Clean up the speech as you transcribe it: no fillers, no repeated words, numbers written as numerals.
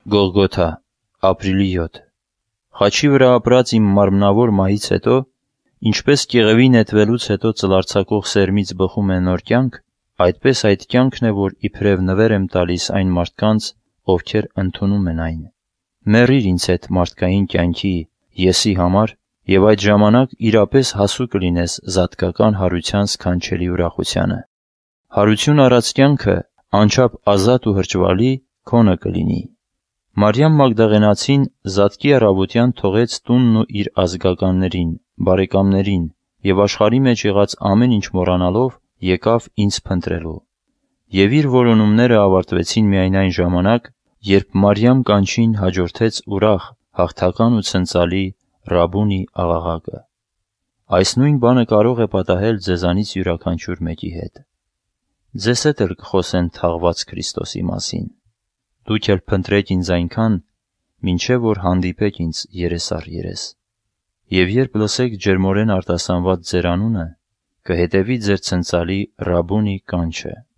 Գողգոթա, ապրիլի 7։ Խաչի վրա ապրած իմ մարմնավոր մահից հետո, ինչպես կեղևի նետվելուց հետո ծլարձակող սերմից բխում է նոր կյանք, այդպես այդ կյանքն է, որ իբրև նվեր եմ տալիս այն մարդկանց, ովքեր ընդունում են այն։ Մեռիր ինձ հետ մարդկային կյանքի, եսի համար, և այդ ժամանակ իրապես հասու կլինես զատկական հարության սքանչելի ուրախությանը։ Հարություն առած կյանքը, անչափ ազատ ու հրճվալի, քոնը կլինի։ Մարիամ Մագդաղենացին զատկի առավոտյան թողեց տունն ու իր ազգականներին, բարեկամներին և աշխարհի մեջ եղած ամեն ինչ մոռանալով եկավ ինձ փնտրելու։ Եվ իր որոնումները ավարտվեցին միայն այն ժամանակ, երբ Մարիամ կանչին հաջորդեց ուրախ, հաղթական ու ցնծալի Ռաբունի աղաղակը։ Այս նույն բանը կարող է պատահել ձեզանից յուրաքանչյուր մեկի հետ։ Ձեզ հետ էլ կխոսեն թաղված Քրիստոսի մասին։ Դուք էլ փնտրեք ինձ այնքան, մինչև որ հանդիպեք ինձ երես առ երես։ Եվ երբ լսեք ջերմորեն արտասանված ձեր անունը, կհետևի ձեր ցնծալի Ռաբունի կանչը։